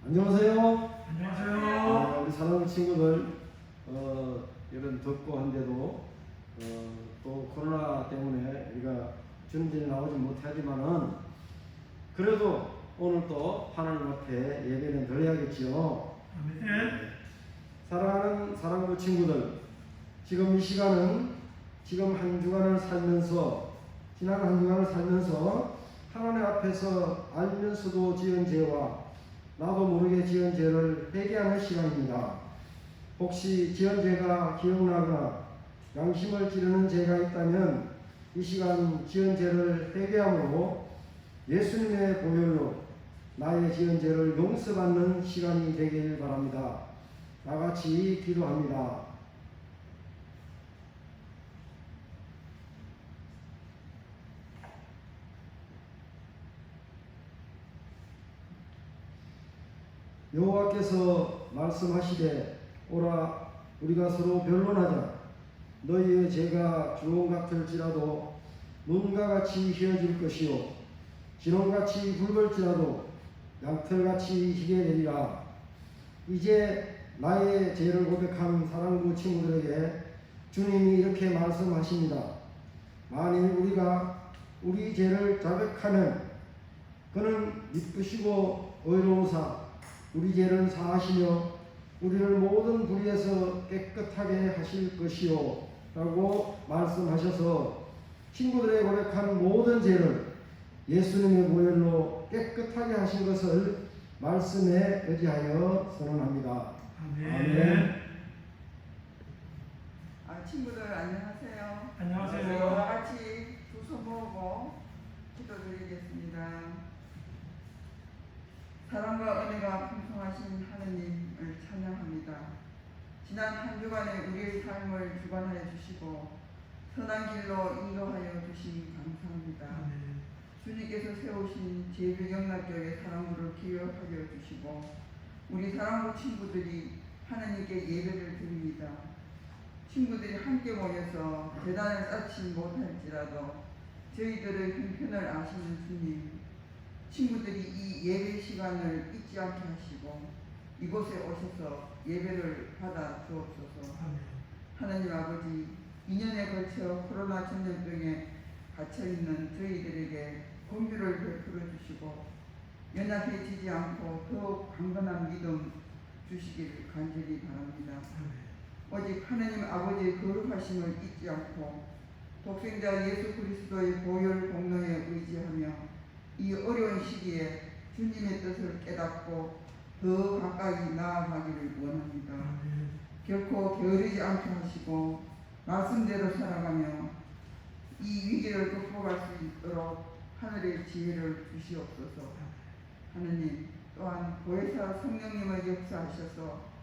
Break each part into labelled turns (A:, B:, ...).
A: 안녕하세요.
B: 안녕하세요.
A: 우리 사랑하는 친구들, 이런 덥고 한데도 또 코로나 때문에 우리가 주님들이 나오지 못하지만은 그래도 오늘 또 하나님 앞에 예배는 드려야겠지요.
B: 아멘.
A: 사랑하는 사랑하는 친구들, 지금 이 시간은 지금 한 주간을 살면서 지난 한 주간을 살면서 하나님 앞에서 알면서도 지은 죄와 나도 모르게 지은 죄를 회개하는 시간입니다. 혹시 지은 죄가 기억나거나 양심을 찌르는 죄가 있다면 이 시간 지은 죄를 회개함으로 예수님의 보혈로 나의 지은 죄를 용서받는 시간이 되길 바랍니다. 나같이 기도합니다. 여호와께서 말씀하시되 오라 우리가 서로 변론하자. 너희의 죄가 주홍 같을지라도 눈과 같이 희어질 것이요 진홍같이 붉을지라도 양털같이 희게 되리라. 이제 나의 죄를 고백한 사랑부 친구들에게 주님이 이렇게 말씀하십니다. 만일 우리가 우리 죄를 자백하면 그는 미쁘시고 의로우사 우리 죄를 사하시며 우리를 모든 불의에서 깨끗하게 하실 것이요 라고 말씀하셔서 친구들의 고백한 모든 죄를 예수님의 보혈로 깨끗하게 하신 것을 말씀에 의지하여 선언합니다.
B: 아멘.
C: 친구들 안녕하세요.
B: 안녕하세요.
C: 다 같이 두 손 모으고 기도드리겠습니다. 사랑과 은혜가 풍성하신 하느님을 찬양합니다. 지난 한 주간에 우리의 삶을 주관하여 주시고 선한 길로 인도하여 주신 감사합니다.
B: 아멘.
C: 주님께서 세우신 제일영락교회 사랑부를 기억하여 주시고 우리 사랑부 친구들이 하나님께 예배를 드립니다. 친구들이 함께 모여서 재단을 쌓지 못할지라도 저희들의 형편을 아시는 주님, 친구들이 이 예배 시간을 잊지 않게 하시고 이곳에 오셔서 예배를 받아 주옵소서.
B: 아멘.
C: 하나님 아버지, 2년에 걸쳐 코로나 전염병에 갇혀있는 저희들에게 긍휼을 베풀어 주시고 연약해지지 않고 더욱 강건한 믿음 주시기를 간절히 바랍니다.
B: 아멘.
C: 오직 하나님 아버지의 거룩하심을 잊지 않고 독생자 예수 그리스도의 보혈 공로에 의지하며 이 어려운 시기에 주님의 뜻을 깨닫고 더 가까이 나아가기를 원합니다.
B: 아멘.
C: 결코 게으르지 않게 하시고 말씀대로 살아가며 이 위기를 극복할 수 있도록 하늘의 지혜를 주시옵소서. 하느님, 또한 보혜사 성령님을 역사하셔서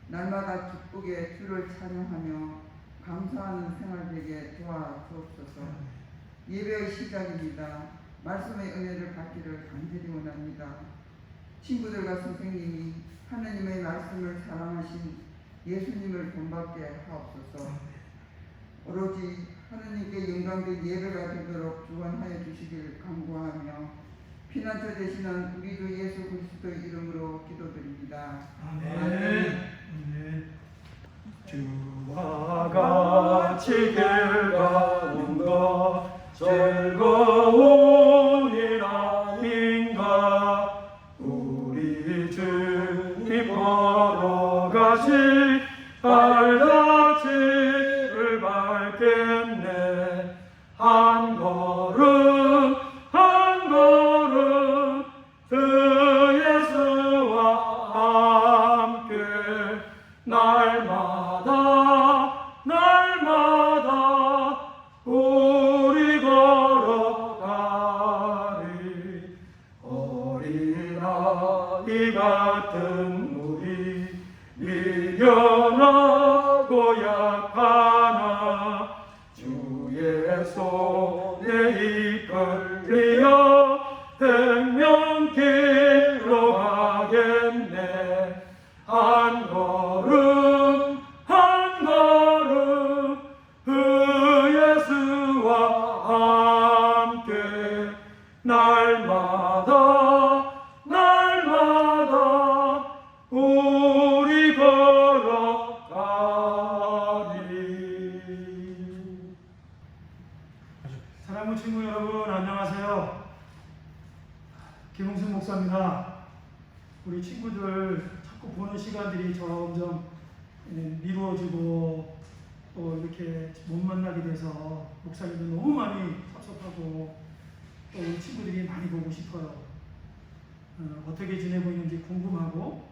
C: 날마다 기쁘게 주를 찬양하며 감사하는 생활 되게 도와주옵소서. 예배의 시작입니다. 말씀의 은혜를 받기를 간절히 원합니다. 친구들과 선생님이 하느님의 말씀을 사랑하신 예수님을 본받게 하옵소서. 오로지 하느님께 영광된 예배가 되도록 주관하여 주시길 간구하며 피난처 되시는 우리 주 예수 그리스도의 이름으로 기도드립니다.
B: 아멘. 주와 같이 길 가는 것 즐거운 일 아닌가. 우리 주님 걸어가시 발자취를 밟겠네. 한 걸음 한 걸음 주 예수와 함께 날마다 우리 걸어가리. 어린아이 같은 우리 미련하고 약하나 주의 손에 이끌려 생명길로 가겠네. 한 걸음 한 걸음 그 예수와 함께 날마다 사랑하는 친구 여러분, 안녕하세요. 김웅순 목사입니다. 우리 친구들 자꾸 보는 시간들이 점점 미루어지고 또 이렇게 못 만나게 돼서 목사님도 너무 많이 섭섭하고 또 우리 친구들이 많이 보고 싶어요. 어떻게 지내고 있는지 궁금하고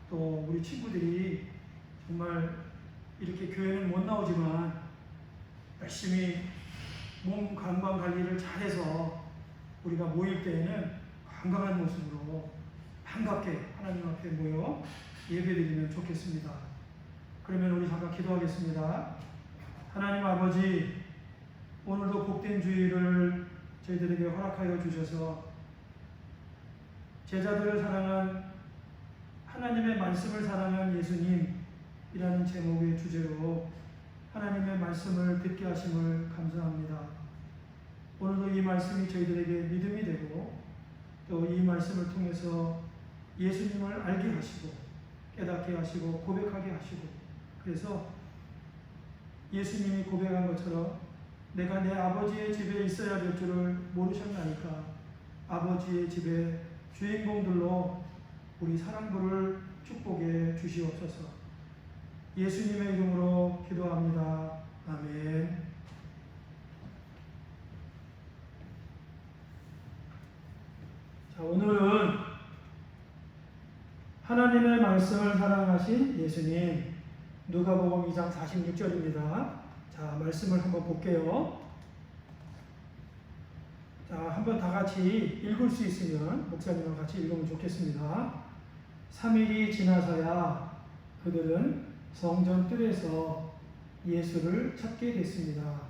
B: 또 우리 친구들이 정말 이렇게 교회는 못 나오지만 열심히 몸 건강 관리를 잘해서 우리가 모일 때에는 건강한 모습으로 반갑게 하나님 앞에 모여 예배드리면 좋겠습니다. 그러면 우리 잠깐 기도하겠습니다. 하나님 아버지, 오늘도 복된 주일을 저희들에게 허락하여 주셔서 제자들을 사랑한 하나님의 말씀을 사랑한 예수님이라는 제목의 주제로 하나님의 말씀을 듣게 하심을 감사합니다. 오늘도 이 말씀이 저희들에게 믿음이 되고 또 이 말씀을 통해서 예수님을 알게 하시고 깨닫게 하시고 고백하게 하시고, 그래서 예수님이 고백한 것처럼 내가 내 아버지의 집에 있어야 될 줄을 모르셨나니까 아버지의 집에 주인공들로 우리 사랑부를 축복해 주시옵소서. 예수님의 이름으로 기도합니다. 아멘. 자, 오늘은 하나님의 말씀을 사랑하신 예수님, 누가복음 2장 46절입니다. 자, 말씀을 한번 볼게요. 자, 한번 다 같이 읽을 수 있으면 목사님과 같이 읽으면 좋겠습니다. 3일이 지나서야 그들은 성전 뜰에서 예수를 찾게 됐습니다.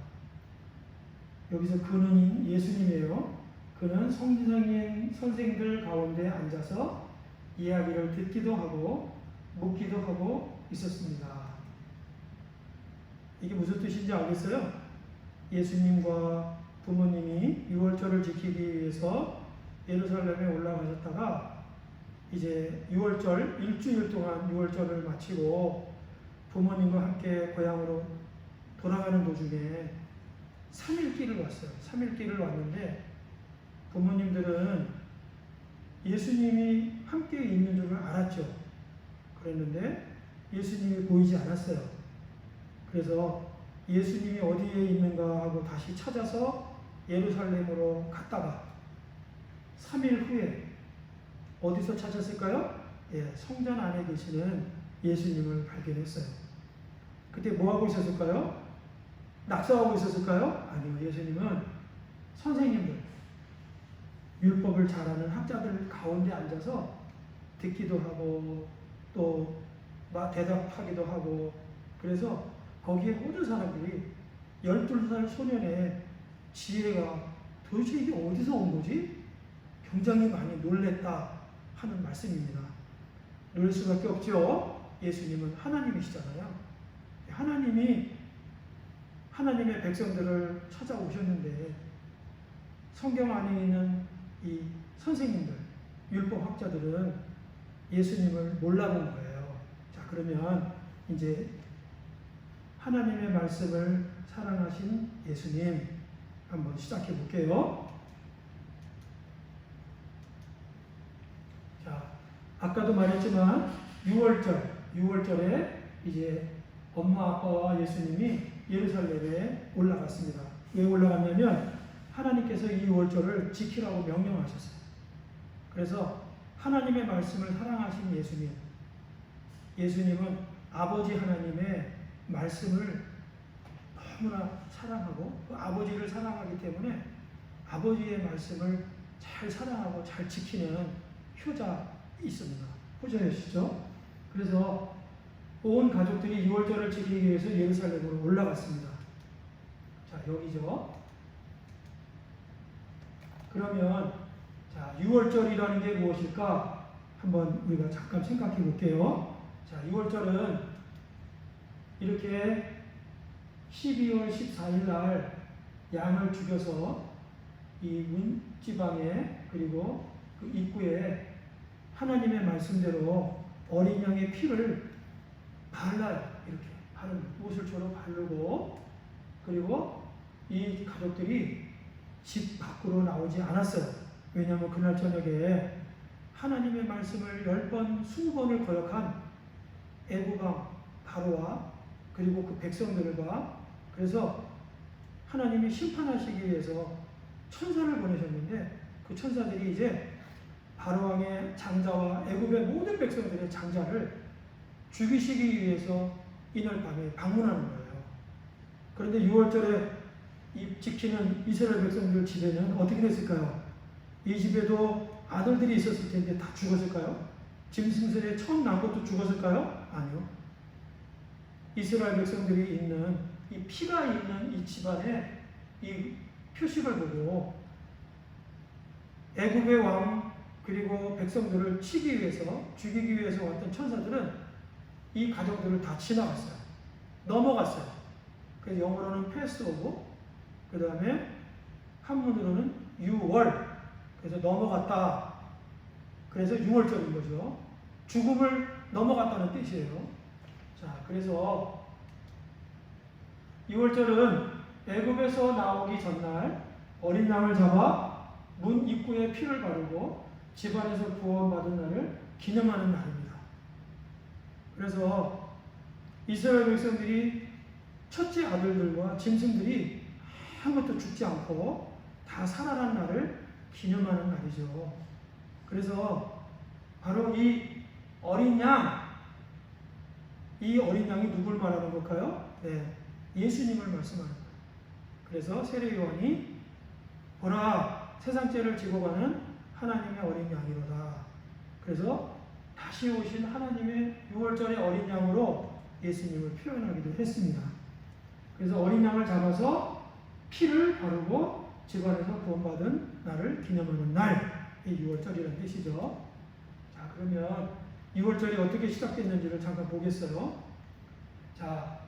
B: 여기서 그는 예수님이에요. 그는 성지상인 선생들 가운데 앉아서 이야기를 듣기도 하고 묻기도 하고 있었습니다. 이게 무슨 뜻인지 알겠어요? 예수님과 부모님이 유월절을 지키기 위해서 예루살렘에 올라가셨다가 이제 유월절 일주일 동안 유월절을 마치고 부모님과 함께 고향으로 돌아가는 도중에 3일길을 왔어요. 3일길을 왔는데 부모님들은 예수님이 함께 있는 줄을 알았죠. 그랬는데 예수님이 보이지 않았어요. 그래서 예수님이 어디에 있는가 하고 다시 찾아서 예루살렘으로 갔다가 3일 후에 어디서 찾았을까요? 예, 성전 안에 계시는 예수님을 발견했어요. 그때 뭐하고 있었을까요? 낙서하고 있었을까요? 아니요. 예수님은 선생님들, 율법을 잘 아는 학자들 가운데 앉아서 듣기도 하고 또 대답하기도 하고, 그래서 거기에 모든 사람들이 12살 소년의 지혜가 도대체 이게 어디서 온 거지? 굉장히 많이 놀랬다 하는 말씀입니다. 놀랄 수밖에 없죠. 예수님은 하나님이시잖아요. 하나님이 하나님의 백성들을 찾아오셨는데 성경 안에 있는 이 선생님들, 율법학자들은 예수님을 몰라본 거예요. 자, 그러면 이제 하나님의 말씀을 사랑하신 예수님 한번 시작해 볼게요. 자, 아까도 말했지만 6월절에 이제 엄마 아빠와 예수님이 예루살렘에 올라갔습니다. 왜 올라갔냐면 하나님께서 이 6월절을 지키라고 명령하셨어요. 그래서 하나님의 말씀을 사랑하신 예수님은 아버지 하나님의 말씀을 너무나 사랑하고 그 아버지를 사랑하기 때문에 아버지의 말씀을 잘 사랑하고 잘 지키는 효자 있습니다. 효자이시죠? 그래서 온 가족들이 6월절을 지키기 위해서 예루살렘으로 올라갔습니다. 자, 여기죠. 그러면 자, 6월절이라는 게 무엇일까? 한번 우리가 잠깐 생각해 볼게요. 자, 6월절은 이렇게 12월 14일 날 양을 죽여서 이 문지방에 그리고 그 입구에 하나님의 말씀대로 어린 양의 피를 발라요. 이렇게 바른 옷을 주로 바르고, 그리고 이 가족들이 집 밖으로 나오지 않았어요. 왜냐하면 그날 저녁에 하나님의 말씀을 10번, 20번을 거역한 애국왕 바로와 그리고 그 백성들과, 그래서 하나님이 심판하시기 위해서 천사를 보내셨는데 그 천사들이 이제 바로왕의 장자와 애굽의 모든 백성들의 장자를 죽이시기 위해서 이날 밤에 방문하는 거예요. 그런데 6월절에 지키는 이스라엘 백성들 집에는 어떻게 됐을까요? 이 집에도 아들들이 있었을 텐데 다 죽었을까요? 짐승들의 처음 난 것도 죽었을까요? 아니요. 이스라엘 백성들이 있는 이 피가 있는 이 집안에 이 표식을 보고 애굽의 왕 그리고 백성들을 치기 위해서, 죽이기 위해서 왔던 천사들은 이 가정들을 다 지나갔어요. 넘어갔어요. 그래서 영어로는 패스오브, 그 다음에 한문으로는 6월, 그래서 넘어갔다. 그래서 6월절인 거죠. 죽음을 넘어갔다는 뜻이에요. 자, 그래서 6월절은 애굽에서 나오기 전날 어린 양을 잡아 문 입구에 피를 바르고 집안에서 구원받은 날을 기념하는 날입니다. 그래서 이스라엘 백성들이 첫째 아들들과 짐승들이 아무것도 죽지 않고 다 살아난 날을 기념하는 날이죠. 그래서 바로 이 어린 양, 이 어린 양이 누굴 말하는 걸까요? 네, 예수님을 말씀하는 거예요. 그래서 세례요한이 보라, 세상 죄를 지고 가는 하나님의 어린 양이로다. 그래서 다시 오신 하나님의 6월절의 어린 양으로 예수님을 표현하기도 했습니다. 그래서 어린 양을 잡아서 피를 바르고 집안에서 구원받은 날을 기념하는 날, 이 6월절이라는 뜻이죠. 자, 그러면 6월절이 어떻게 시작됐는지를 잠깐 보겠어요. 자,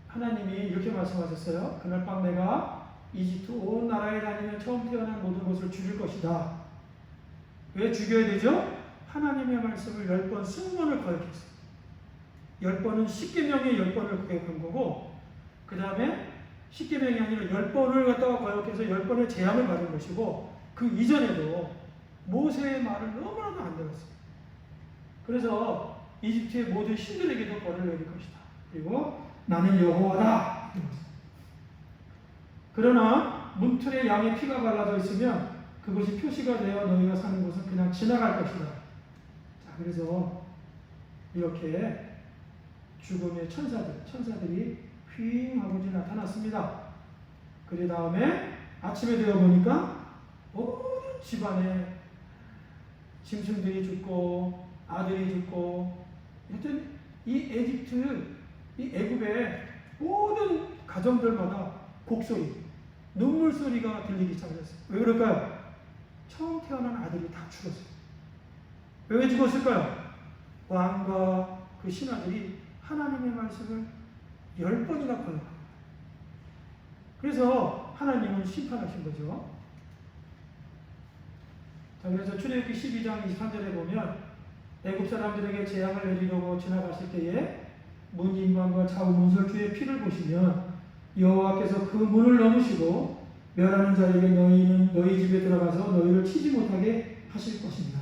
B: 하나님이 이렇게 말씀하셨어요. 그날 밤 내가 이집트 온 나라에 다니며 처음 태어난 모든 것을 죽일 것이다. 왜 죽여야 되죠? 하나님의 말씀을 10번, 20번을 거역했어요. 10번은 10계명의 10번을 거역한 거고, 그 다음에 10계명이 아니라 10번을 갖다가 거역해서 10번의 재앙을 받은 것이고, 그 이전에도 모세의 말을 너무나도 안 들었어요. 그래서 이집트의 모든 신들에게도 벌을 내릴 것이다. 그리고 나는 여호와다. 그러나 문틀에 양의 피가 발라져 있으면 그것이 표시가 되어 너희가 사는 곳은 그냥 지나갈 것이다. 자, 그래서 이렇게 죽음의 천사들이 휘잉 하고 나타났습니다. 그 다음에 아침에 되어 보니까 모든 집안에 짐승들이 죽고 아들이 죽고, 하여튼 이 애굽의 모든 가정들마다 곡소리, 눈물소리가 들리기 시작했어요. 왜 그럴까요? 처음 태어난 아들이 다 죽었어요. 왜 죽었을까요? 왕과 그 신하들이 하나님의 말씀을 10번이나 거역합니다. 그래서 하나님은 심판하신 거죠. 자, 그래서 출애굽기 12장 23절에 보면 애굽 사람들에게 재앙을 내리려고 지나갔을 때에 문 인방과 좌우 문설주의 피를 보시면 여호와께서 그 문을 넘으시고 멸하는 자에게 너희는 너희 집에 들어가서 너희를 치지 못하게 하실 것입니다.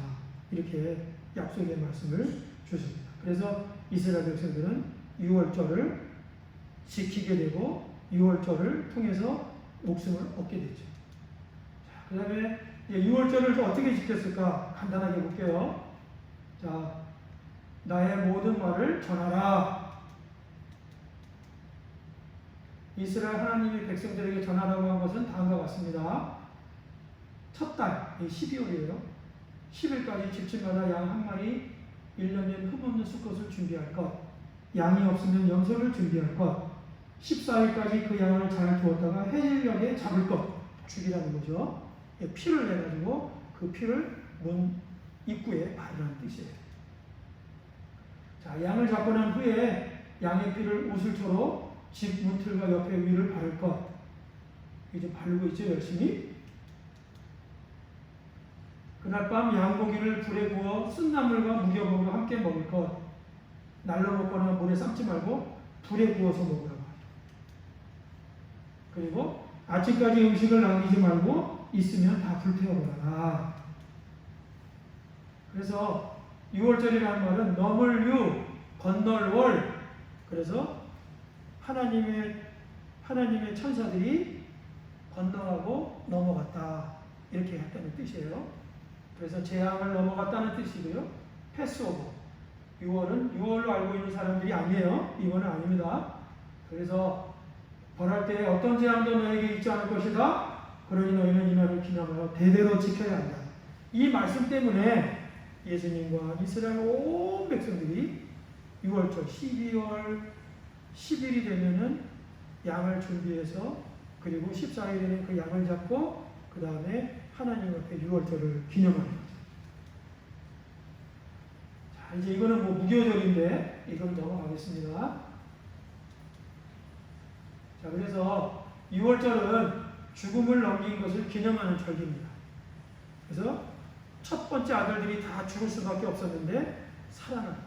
B: 이렇게 약속의 말씀을 주십니다. 그래서 이스라엘 백성들은 6월절을 지키게 되고 6월절을 통해서 목숨을 얻게 되죠. 그 다음에 6월절을 어떻게 지켰을까? 간단하게 볼게요. 자, 나의 모든 말을 전하라. 이스라엘 하나님이 백성들에게 전하라고 한 것은 다음과 같습니다. 첫 달, 12월이에요. 10일까지 집집마다 양 한 마리 1년된 흠없는 수컷을 준비할 것, 양이 없으면 염소를 준비할 것, 14일까지 그 양을 잘 두었다가 해질녘에 잡을 것, 죽이라는 거죠. 피를 내가지고 그 피를 문 입구에 바르라는 뜻이에요. 자, 양을 잡고 난 후에 양의 피를 우슬초로 집 문틀과 옆에 위를 바를 것. 이제 바르고 있죠, 열심히. 그날 밤 양고기를 불에 구워 쓴나물과 무교먹으로 함께 먹을 것. 날로 먹거나 물에 삶지 말고 불에 구워서 먹으라고 하죠. 그리고 아침까지 음식을 남기지 말고 있으면 다 불태워버려라. 그래서 유월절이라는 말은 넘을 유, 건널 월. 그래서 하나님의 천사들이 건너가고 넘어갔다. 이렇게 했다는 뜻이에요. 그래서 재앙을 넘어갔다는 뜻이고요. 패스오버. 6월은 6월로 알고 있는 사람들이 아니에요. 이거는 아닙니다. 그래서 벌할 때 어떤 재앙도 너에게 있지 않을 것이다. 그러니 너희는 이 날을 기념하여 대대로 지켜야 한다. 이 말씀 때문에 예수님과 이스라엘 온 백성들이 6월절 12월 10일이 되면은 양을 준비해서 그리고 14일에 되는 그 양을 잡고 그 다음에 하나님 앞에 6월절을 기념하는 거죠. 자, 이제 이거는 뭐 무교절인데 이건 넘어가겠습니다. 자, 그래서 6월절은 죽음을 넘긴 것을 기념하는 절기입니다. 그래서 첫 번째 아들들이 다 죽을 수밖에 없었는데 살아난.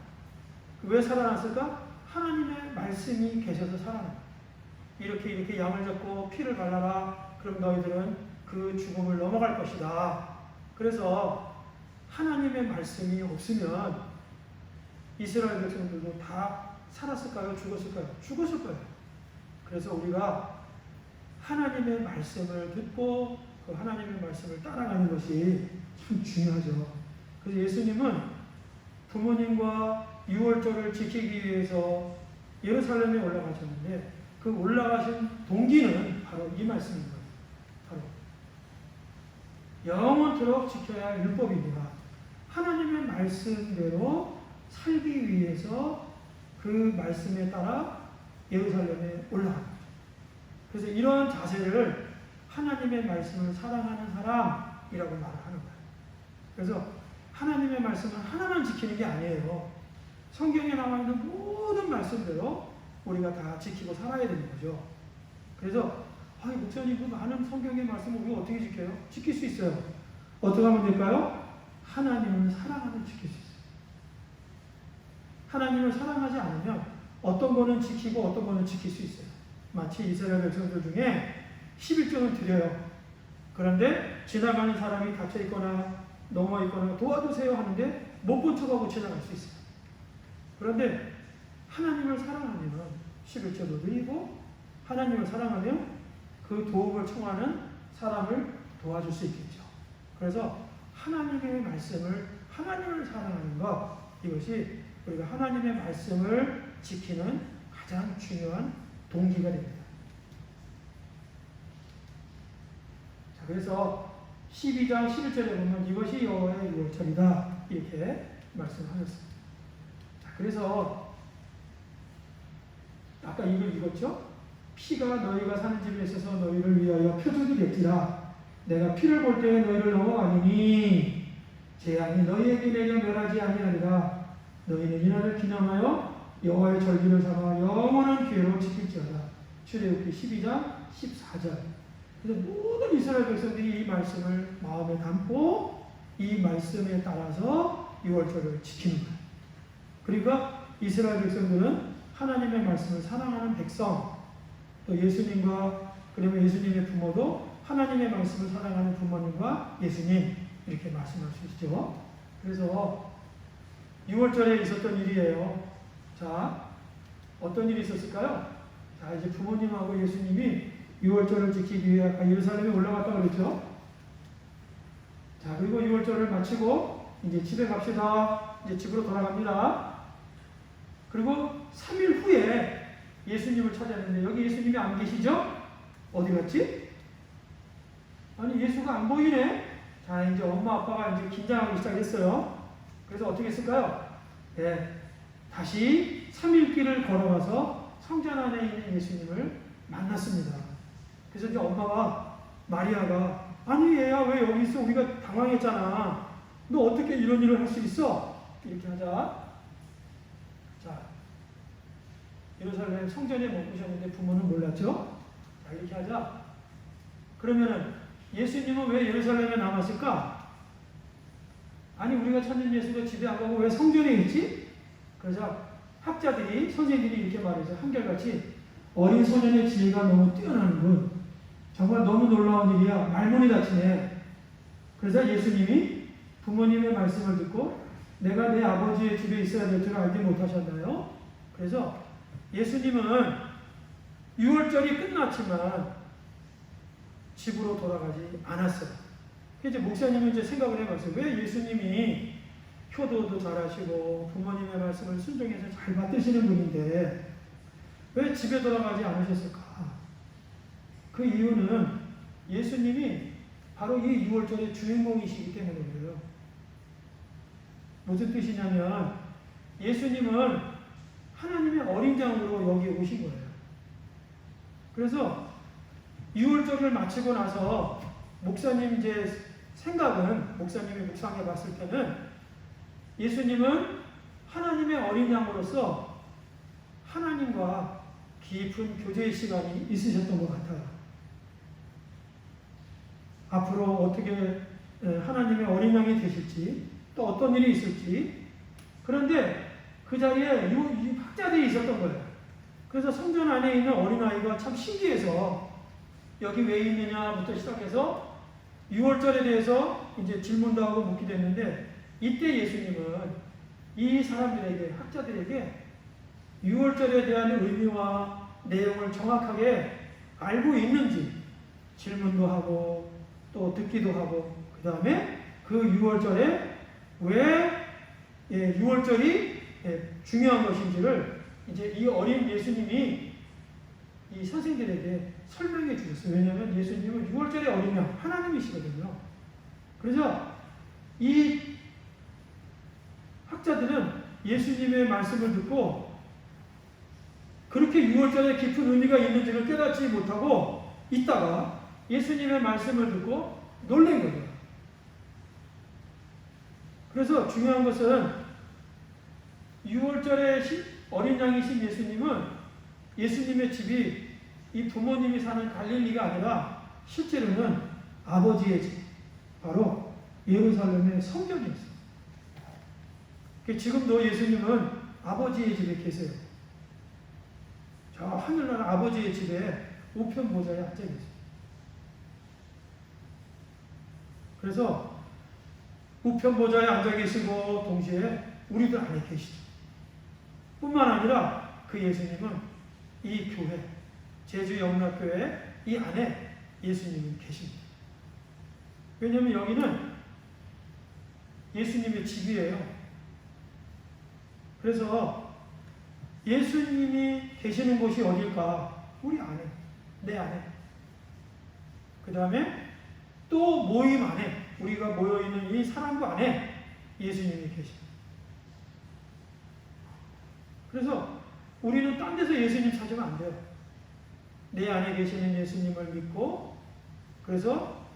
B: 왜 살아났을까? 하나님의 말씀이 계셔서 살아난. 이렇게 양을 잡고 피를 발라라. 그럼 너희들은 그 죽음을 넘어갈 것이다. 그래서 하나님의 말씀이 없으면 이스라엘 백성들도 다 살았을까요? 죽었을까요? 죽었을 거예요. 그래서 우리가 하나님의 말씀을 듣고 그 하나님의 말씀을 따라가는 것이 참 중요하죠. 그래서 예수님은 부모님과 6월절을 지키기 위해서 예루살렘에 올라가셨는데 그 올라가신 동기는 바로 이 말씀인 거예요. 바로 영원토록 지켜야 할 율법입니다. 하나님의 말씀대로 살기 위해서 그 말씀에 따라 예루살렘에 올라갑니다. 그래서 이런 자세를 하나님의 말씀을 사랑하는 사람이라고 말을 하는 거예요. 그래서 하나님의 말씀은 하나만 지키는 게 아니에요. 성경에 나와 있는 모든 말씀대로 우리가 다 지키고 살아야 되는 거죠. 그래서 목사님 그 많은 성경의 말씀을 우리가 어떻게 지켜요? 지킬 수 있어요. 어떻게 하면 될까요? 하나님을 사랑하면 지킬 수 있어요. 하나님을 사랑하지 않으면 어떤 거는 지키고 어떤 거는 지킬 수 있어요. 마치 이스라엘 백성들 중에 11조는 드려요. 그런데 지나가는 사람이 갇혀있거나 넘어있거나 도와주세요 하는데 못 본 척하고 지나갈 수 있어요. 그런데 하나님을 사랑하면 11조도 드리고 하나님을 사랑하면 그 도움을 청하는 사람을 도와줄 수 있겠죠. 그래서 하나님의 말씀을 하나님을 사랑하는 것, 이것이 우리가 하나님의 말씀을 지키는 가장 중요한 동기가 됩니다. 자, 그래서 12장 11절에 보면 이것이 여호와의 유월절이다 이렇게 말씀하셨습니다. 자, 그래서 아까 이걸 읽었죠? 피가 너희가 사는 집에 있어서 너희를 위하여 표적이 될지라. 내가 피를 볼 때에 너희를 넘어가니니 재앙이 너희에게 내려 멸하지 아니하리라. 너희는 이날을 기념하여 여호와의 절기를 삼아 영원한 기회로 지킬지어다. 출애굽기 12장 14절. 그래서 모든 이스라엘 백성들이 이 말씀을 마음에 담고 이 말씀에 따라서 6월절을 지키는 거예요. 그러니까 이스라엘 백성들은 하나님의 말씀을 사랑하는 백성, 또 예수님과 그러면 예수님의 부모도 하나님의 말씀을 사랑하는 부모님과 예수님 이렇게 말씀할 수 있죠. 그래서 6월절에 있었던 일이에요. 자, 어떤 일이 있었을까요? 자, 이제 부모님하고 예수님이 6월절을 지키기 위해 아까 예루살렘에 올라갔다고 그랬죠. 자, 그리고 6월절을 마치고 이제 집에 갑시다. 이제 집으로 돌아갑니다. 그리고 3일 후에 예수님을 찾았는데 여기 예수님이 안 계시죠? 어디 갔지? 아니, 예수가 안 보이네? 자, 이제 엄마 아빠가 이제 긴장하기 시작했어요. 그래서 어떻게 했을까요? 네, 다시 3일 길을 걸어가서 성전 안에 있는 예수님을 만났습니다. 그래서 이제 엄마가, 마리아가, 아니 얘야 왜 여기 있어? 우리가 당황했잖아. 너 어떻게 이런 일을 할 수 있어? 이렇게 하자. 자, 예루살렘 성전에 머무셨는데 부모는 몰랐죠? 자, 이렇게 하자. 그러면은 예수님은 왜 예루살렘에 남았을까? 아니, 우리가 찾는 예수가 집에 안 가고 왜 성전에 있지? 그래서 학자들이, 선생님들이 이렇게 말해서 한결같이 어린 소년의 지혜가 너무 뛰어나는 분. 정말 너무 놀라운 일이야. 말문이 닫히네. 그래서 예수님이 부모님의 말씀을 듣고 내가 내 아버지의 집에 있어야 될 줄 알지 못하셨나요? 그래서 예수님은 유월절이 끝났지만 집으로 돌아가지 않았어요. 이제 목사님은 이제 생각을 해봤어요. 왜 예수님이 효도도 잘하시고 부모님의 말씀을 순종해서 잘 받드시는 분인데 왜 집에 돌아가지 않으셨을까? 그 이유는 예수님이 바로 이 유월절의 주인공이시기 때문이에요. 무슨 뜻이냐면 예수님은 하나님의 어린 양으로 여기 오신 거예요. 그래서 유월절을 마치고 나서 목사님 이제 생각은 목사님이 묵상해 봤을 때는 예수님은 하나님의 어린 양으로서 하나님과 깊은 교제의 시간이 있으셨던 것 같아요. 앞으로 어떻게 하나님의 어린 양이 되실지 또 어떤 일이 있을지 그런데 그 자리에 이 학자들이 있었던 거예요. 그래서 성전 안에 있는 어린아이가 참 신기해서 여기 왜 있느냐부터 시작해서 유월절에 대해서 이제 질문도 하고 묻기도 했는데 이때 예수님은 이 사람들에게 학자들에게 유월절에 대한 의미와 내용을 정확하게 알고 있는지 질문도 하고 또 듣기도 하고 그 다음에 그 유월절에 왜 유월절이 중요한 것인지를 이제 이 어린 예수님이 이 선생들에게 설명해 주셨어요. 왜냐하면 예수님은 유월절의 어린 양 하나님이시거든요. 그래서 이 학자들은 예수님의 말씀을 듣고 그렇게 유월절에 깊은 의미가 있는지를 깨닫지 못하고 있다가 예수님의 말씀을 듣고 놀란 거예요. 그래서 중요한 것은 유월절에 어린 양이신 예수님은 예수님의 집이 이 부모님이 사는 갈릴리가 아니라 실제로는 아버지의 집, 바로 예루살렘의 성전이었어요. 지금도 예수님은 아버지의 집에 계세요. 저 하늘나라 아버지의 집에 우편 보좌에 앉아 계세요. 그래서 우편 보좌에 앉아 계시고 동시에 우리들 안에 계시죠. 뿐만 아니라 그 예수님은 이 교회, 제주영락교회 이 안에 예수님이 계십니다. 왜냐하면 여기는 예수님의 집이에요. 그래서 예수님이 계시는 곳이 어딜까? 우리 안에, 내 안에. 그 다음에 또 모임 안에, 우리가 모여있는 이 사람과 안에 예수님이 계십니다. 그래서 우리는 딴 데서 예수님 찾으면 안 돼요. 내 안에 계시는 예수님을 믿고 그래서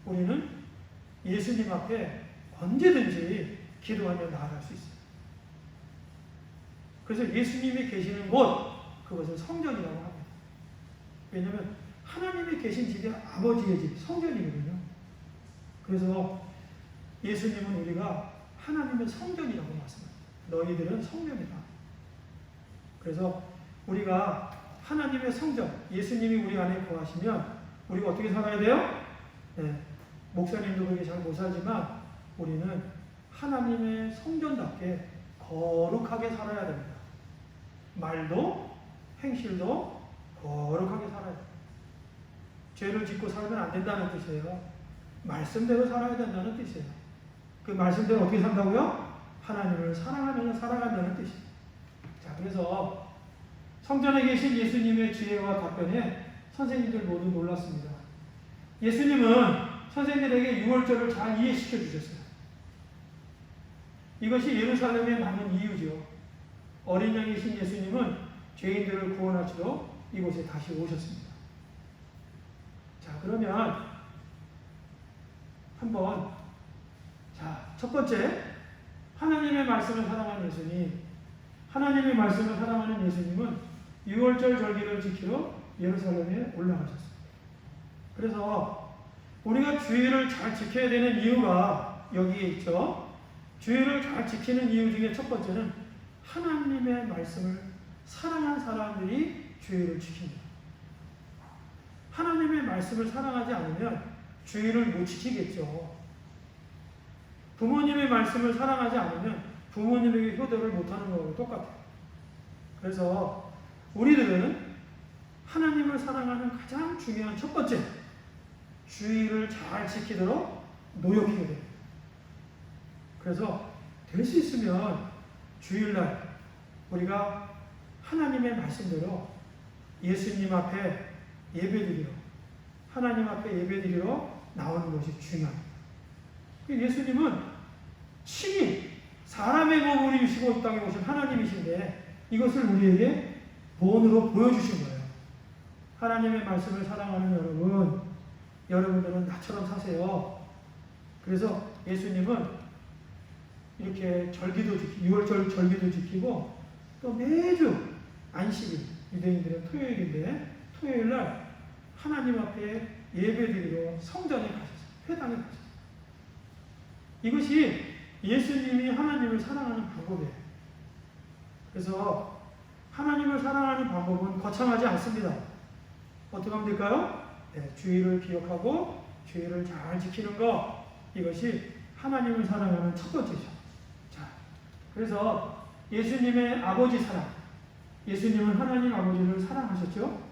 B: 우리는 예수님 앞에 언제든지 기도하며 나아갈 수 있어요. 그래서 예수님이 계시는 곳, 그것은 성전이라고 합니다. 왜냐하면 하나님이 계신 집이 아버지의 집, 성전이거든요. 그래서 예수님은 우리가 하나님의 성전이라고 말씀합니다. 너희들은 성전이다. 그래서 우리가 하나님의 성전, 예수님이 우리 안에 거하시면 우리가 어떻게 살아야 돼요? 네, 목사님도 그렇게 잘 못 살지만 우리는 하나님의 성전답게 거룩하게 살아야 됩니다. 말도 행실도 거룩하게 살아야 됩니다. 죄를 짓고 살면 안 된다는 뜻이에요. 말씀대로 살아야 된다는 뜻이에요. 그 말씀대로 어떻게 산다고요? 하나님을 사랑하면서 살아간다는 뜻이에요. 자, 그래서 성전에 계신 예수님의 지혜와 답변에 선생님들 모두 놀랐습니다. 예수님은 선생님들에게 유월절을 잘 이해시켜 주셨어요. 이것이 예루살렘에 남은 이유죠. 어린 양이신 예수님은 죄인들을 구원하시러 이곳에 다시 오셨습니다. 자, 그러면 한번 첫 번째, 하나님의 말씀을 사랑하는 예수님. 하나님의 말씀을 사랑하는 예수님은 유월절 절기를 지키러 예루살렘에 올라가셨습니다. 그래서 우리가 주일을 잘 지켜야 되는 이유가 여기에 있죠. 주일을 잘 지키는 이유 중에 첫 번째는 하나님의 말씀을 사랑한 사람들이 주일을 지킵니다. 하나님의 말씀을 사랑하지 않으면 주의를 못 지키겠죠. 부모님의 말씀을 사랑하지 않으면 부모님에게 효도를 못하는 거하고 똑같아요. 그래서 우리들은 하나님을 사랑하는 가장 중요한 첫 번째, 주의를 잘 지키도록 노력해야 돼요. 그래서 될 수 있으면 주일날 우리가 하나님의 말씀대로 예수님 앞에 예배드리러, 하나님 앞에 예배드리러 나오는 것이 중요합니다. 예수님은 친히 사람의 몸을 입으시고 이 땅에 오신 하나님이신데 이것을 우리에게 본으로 보여주신 거예요. 하나님의 말씀을 사랑하는 여러분들은 나처럼 사세요. 그래서 예수님은 이렇게 절기도 지키고 6월절 절기도 지키고 또 매주 안식일, 유대인들은 토요일인데 토요일날 하나님 앞에 예배드리러 성전에 가셨어요. 회당에 가셨어요. 이것이 예수님이 하나님을 사랑하는 방법이에요. 그래서 하나님을 사랑하는 방법은 거창하지 않습니다. 어떻게 하면 될까요? 네, 주의를 기억하고 주의를 잘 지키는 것, 이것이 하나님을 사랑하는 첫 번째죠. 자, 그래서 예수님의 아버지 사랑, 예수님은 하나님 아버지를 사랑하셨죠?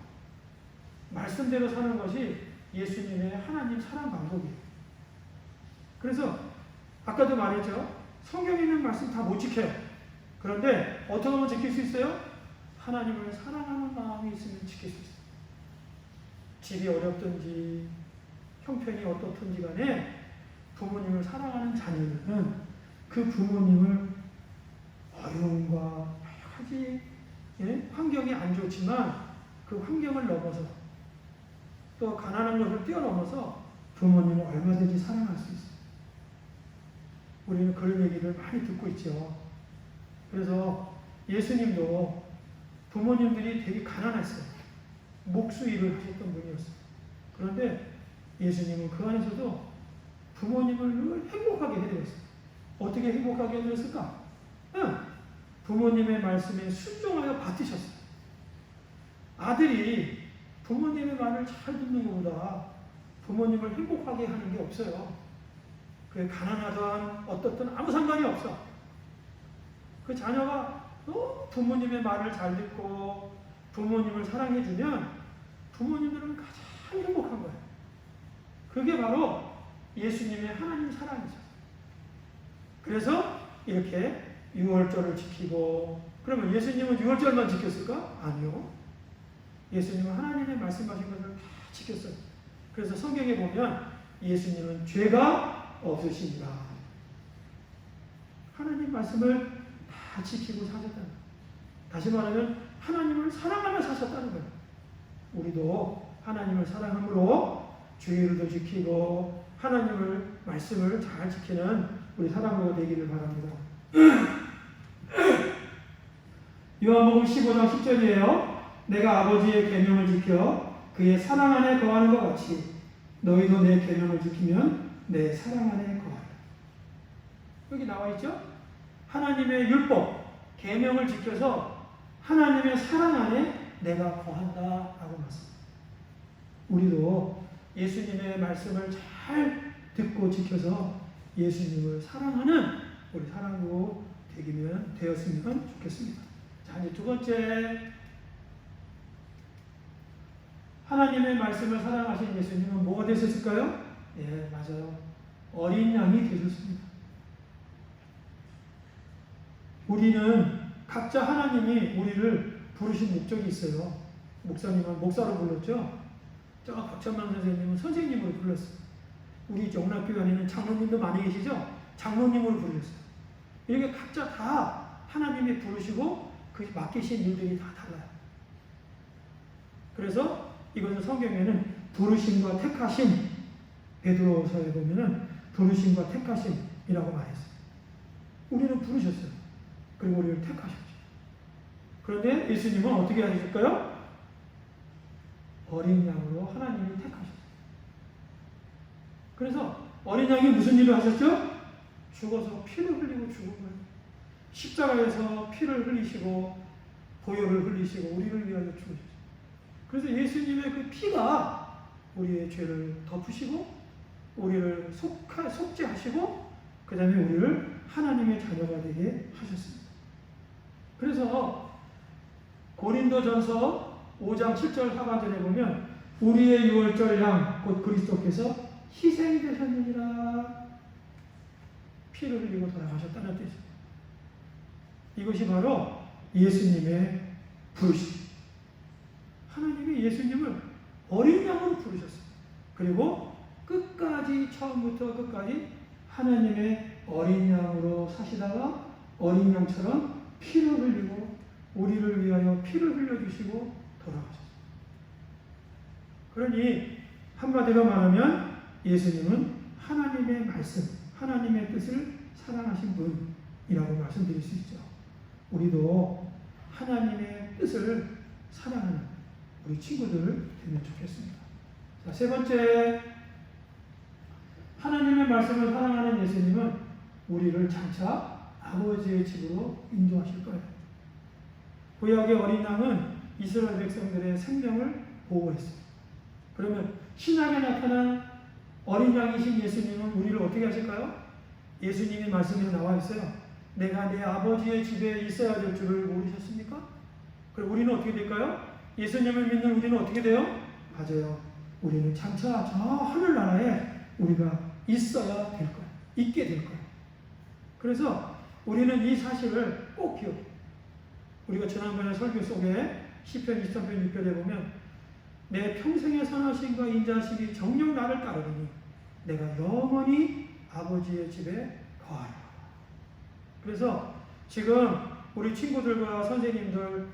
B: 말씀대로 사는 것이 예수님의 하나님 사랑 방법이에요. 그래서 아까도 말했죠. 성경에 있는 말씀 다 못 지켜요. 그런데 어떻게 하면 지킬 수 있어요? 하나님을 사랑하는 마음이 있으면 지킬 수 있어요. 집이 어렵든지 형편이 어떻든지 간에 부모님을 사랑하는 자녀들은 그 부모님을 어려움과 여러 가지 환경이 안 좋지만 그 환경을 넘어서 또 가난한 것을 뛰어넘어서 부모님을 얼마든지 사랑할 수 있어요. 우리는 그런 얘기를 많이 듣고 있죠. 그래서 예수님도 부모님들이 되게 가난했어요. 목수 일을 하셨던 분이었어요. 그런데 예수님은 그 안에서도 부모님을 늘 행복하게 해드렸어요. 어떻게 행복하게 해드렸을까? 부모님의 말씀에 순종하여 받으셨어요. 아들이 부모님의 말을 잘 듣는 것보다 부모님을 행복하게 하는 게 없어요. 그게 가난하든 어떻든 아무 상관이 없어. 그 자녀가 부모님의 말을 잘 듣고 부모님을 사랑해주면 부모님들은 가장 행복한 거예요. 그게 바로 예수님의 하나님 사랑이죠. 그래서 이렇게 6월절을 지키고, 그러면 예수님은 6월절만 지켰을까? 아니요. 예수님은 하나님의 말씀하신 것을 다 지켰어요. 그래서 성경에 보면 예수님은 죄가 없으시니라. 하나님 말씀을 다 지키고 사셨다는 거예요. 다시 말하면 하나님을 사랑하며 사셨다는 거예요. 우리도 하나님을 사랑함으로 주의를 지키고 하나님을 말씀을 잘 지키는 우리 사랑부가 되기를 바랍니다. 요한복음 15장 10절이에요. 내가 아버지의 계명을 지켜 그의 사랑 안에 거하는 것 같이 너희도 내 계명을 지키면 내 사랑 안에 거하라. 여기 나와 있죠? 하나님의 율법, 계명을 지켜서 하나님의 사랑 안에 내가 거한다라고 말씀합니다. 우리도 예수님의 말씀을 잘 듣고 지켜서 예수님을 사랑하는 우리 사랑부 되었으면 좋겠습니다. 자, 이제 두 번째, 하나님의 말씀을 사랑하신 예수님은 뭐가 되셨을까요? 예, 맞아요. 어린 양이 되셨습니다. 우리는 각자 하나님이 우리를 부르신 목적이 있어요. 목사님은 목사로 불렀죠. 저 박찬만 선생님은 선생님으로 불렀어요. 우리 영락교회 안에는 장로님도 많이 계시죠? 장로님으로 부르셨어요. 이렇게 각자 다 하나님이 부르시고 그 맡기신 일들이 다 달라요. 그래서 이것은 성경에는 부르심과 택하심, 베드로서에 보면은 부르심과 택하심이라고 말했어요. 우리는 부르셨어요. 그리고 우리를 택하셨죠. 그런데 예수님은 어떻게 하셨을까요? 어린 양으로 하나님이 택하셨어요. 그래서 어린 양이 무슨 일을 하셨죠? 죽어서 피를 흘리고 죽은 거예요. 십자가에서 피를 흘리시고 보혈을 흘리시고 우리를 위하여 죽으셨어요. 그래서 예수님의 그 피가 우리의 죄를 덮으시고 우리를 속죄하시고 그 다음에 우리를 하나님의 자녀가 되게 하셨습니다. 그래서 고린도전서 5장 7절 하반절에 보면 우리의 유월절 양 곧 그리스도께서 희생되셨느니라 피를 흘리고 돌아가셨다는 뜻입니다. 이것이 바로 예수님의 부르심. 하나님이 예수님을 어린 양으로 부르셨어요. 그리고 끝까지 처음부터 끝까지 하나님의 어린 양으로 사시다가 어린 양처럼 피를 흘리고 우리를 위하여 피를 흘려주시고 돌아가셨어요. 그러니 한마디로 말하면 예수님은 하나님의 말씀, 하나님의 뜻을 사랑하신 분이라고 말씀드릴 수 있죠. 우리도 하나님의 뜻을 사랑하는 우리 친구들 되면 좋겠습니다. 자, 세 번째, 하나님의 말씀을 사랑하는 예수님은 우리를 장차 아버지의 집으로 인도하실 거예요. 구약의 어린 양은 이스라엘 백성들의 생명을 보호했어요. 그러면 신약에 나타난 어린 양이신 예수님은 우리를 어떻게 하실까요? 예수님이 말씀에 나와 있어요. 내가 내 아버지의 집에 있어야 될 줄을 모르셨습니까? 그럼 우리는 어떻게 될까요? 예수님을 믿는 우리는 어떻게 돼요? 맞아요. 우리는 장차 저 하늘나라에 우리가 있어야 될 거예요. 있게 될 거예요. 그래서 우리는 이 사실을 꼭 기억해요. 우리가 지난번에 설교 속에 시편 23편 6절에 보면 내 평생의 선하심과 인자하심이 정녕 나를 따르니 내가 영원히 아버지의 집에 거하리라. 그래서 지금 우리 친구들과 선생님들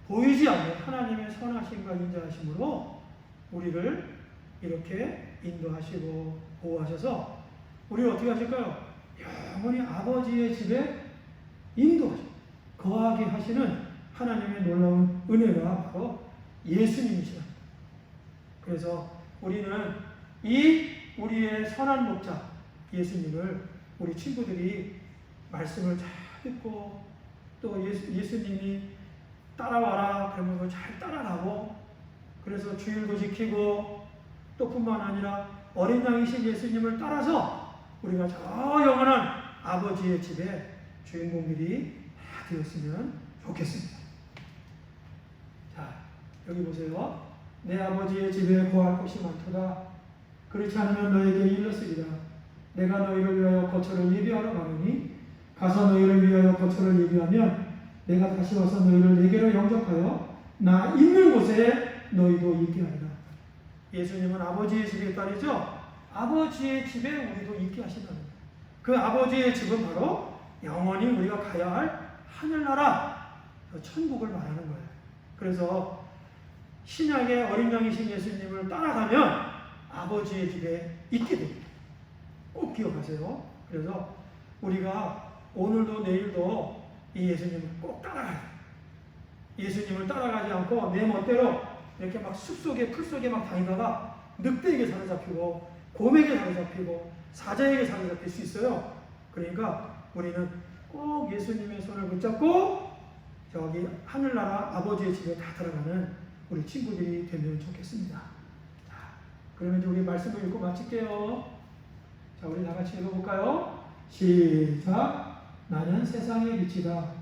B: 보이지 않는 하나님의 선하심과 인자하심으로 우리를 이렇게 인도하시고 보호하셔서 우리를 어떻게 하실까요? 영원히 아버지의 집에 인도하시고 거하게 하시는 하나님의 놀라운 은혜가 바로 예수님이시다. 그래서 우리는 이 우리의 선한 목자 예수님을 우리 친구들이 말씀을 잘 듣고 또 예수님이 따라와라 그러면 그걸 잘 따라가고 그래서 주일도 지키고 또 뿐만 아니라 어린 양이신 예수님을 따라서 우리가 저 영원한 아버지의 집에 주인공들이 다 되었으면 좋겠습니다. 자, 여기 보세요. 내 아버지의 집에 거할 곳이 많도다. 그렇지 않으면 너에게 일렀으리라. 내가 너희를 위하여 거처를 예비하러 가노니 가서 너희를 위하여 거처를 예비하면 내가 다시 와서 너희를 내게로 영접하여 나 있는 곳에 너희도 있게 하리라. 예수님은 아버지의 집의 딸이죠. 아버지의 집에 우리도 있게 하신다는 거예요. 그 아버지의 집은 바로 영원히 우리가 가야 할 하늘나라 천국을 말하는 거예요. 그래서 신약의 어린 양이신 예수님을 따라가면 아버지의 집에 있게 됩니다. 꼭 기억하세요. 그래서 우리가 오늘도 내일도 이 예수님을 꼭 따라가야 돼요. 예수님을 따라가지 않고 내 멋대로 이렇게 막 숲속에 풀속에 막 다니다가 늑대에게 사로잡히고 곰에게 사로잡히고 사자에게 사로잡힐 수 있어요. 그러니까 우리는 꼭 예수님의 손을 붙잡고 저기 하늘나라 아버지의 집에 다 들어가는 우리 친구들이 되면 좋겠습니다. 자, 그러면 이제 우리 말씀을 읽고 마칠게요. 자, 우리 다 같이 읽어볼까요? 시작. 나는 세상의 빛이다.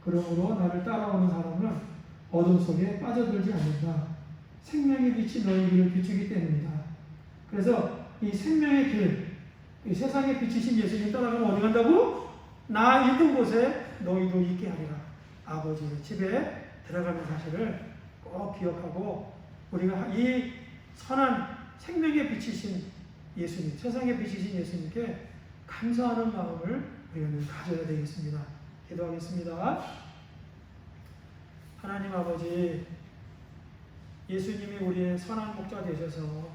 B: 그러므로 나를 따라오는 사람은 어둠 속에 빠져들지 않는다. 생명의 빛이 너희 길을 비추기 때문이다. 그래서 이 생명의 길, 이 세상의 빛이신 예수님 따라가면 어디 간다고? 나 있는 곳에 너희도 있게 하리라. 아버지의 집에 들어가는 사실을 꼭 기억하고 우리가 이 선한 생명의 빛이신 예수님, 세상의 빛이신 예수님께 감사하는 마음을 우리는 가져야 되겠습니다. 기도하겠습니다. 하나님 아버지, 예수님이 우리의 선한 목자 되셔서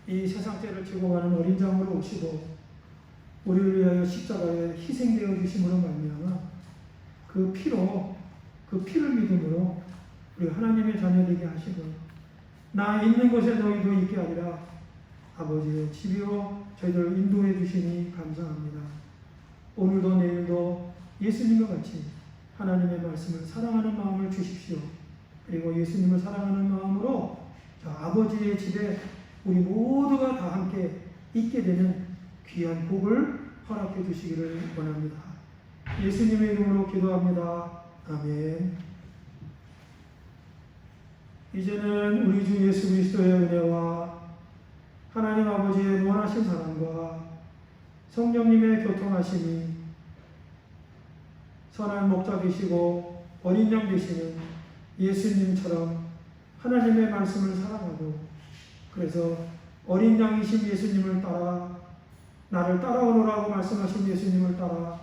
B: 이 세상죄를 지고 가는 어린 양으로 오시고 우리를 위하여 십자가에 희생되어 주심으로 말미암아 그 피로 그 피를 믿음으로 우리 하나님의 자녀 되게 하시고 나 있는 곳에 너희도 있게 하리라. 아버지의 집으로 저희들 인도해 주시니 감사합니다. 오늘도 내일도 예수님과 같이 하나님의 말씀을 사랑하는 마음을 주십시오. 그리고 예수님을 사랑하는 마음으로 자, 아버지의 집에 우리 모두가 다 함께 있게 되는 귀한 복을 허락해 주시기를 원합니다. 예수님의 이름으로 기도합니다. 아멘. 이제는 우리 주 예수 그리스도의 은혜와 하나님 아버지의 무한하신 사랑과 성령님의 교통하심이 선한 목자 되시고 어린 양 되시는 예수님처럼 하나님의 말씀을 사랑하고 그래서 어린 양이신 예수님을 따라 나를 따라오너라고 말씀하신 예수님을 따라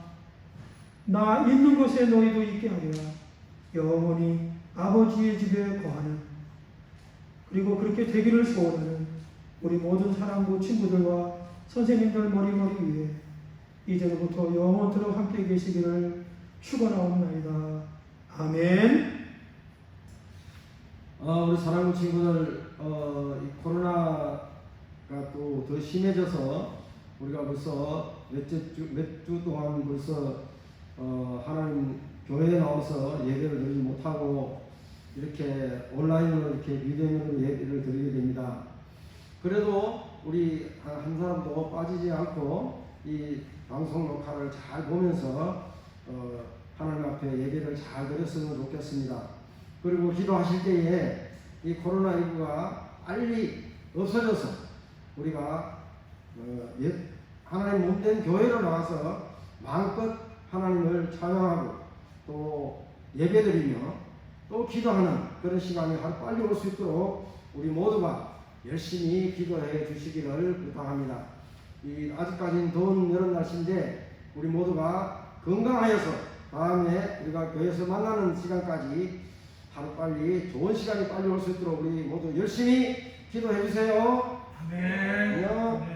B: 나 있는 곳에 너희도 있게 하리라 영원히 아버지의 집에 거하는 그리고 그렇게 되기를 소원하는 우리 모든 사랑부 친구들과 선생님들 머리머리 위에 이제로부터 영원토록 함께 계시기를 축원하옵나이다. 아멘.
A: 우리 사랑하는 친구들, 이 코로나가 또 더 심해져서 우리가 벌써 몇 주 동안 벌써 하나님 교회에 나와서 예배를 드리지 못하고 이렇게 온라인으로 이렇게 비대면으로 예배를 드리게 됩니다. 그래도 우리 한 사람도 빠지지 않고 이 방송 녹화를 잘 보면서 하나님 앞에 예배를 잘 드렸으면 좋겠습니다. 그리고 기도하실 때에 이 코로나19가 빨리 없어져서 우리가 하나님 몸된 교회로 나와서 마음껏 하나님을 찬양하고 또 예배드리며 또 기도하는 그런 시간이 빨리 올 수 있도록 우리 모두가 열심히 기도해 주시기를 부탁합니다. 아직까지는 더운 여름 날씨인데 우리 모두가 건강하여서 다음에 우리가 교회에서 만나는 시간까지 하루빨리 좋은 시간이 빨리 올 수 있도록 우리 모두 열심히 기도해 주세요.
B: 아멘.
A: 안녕.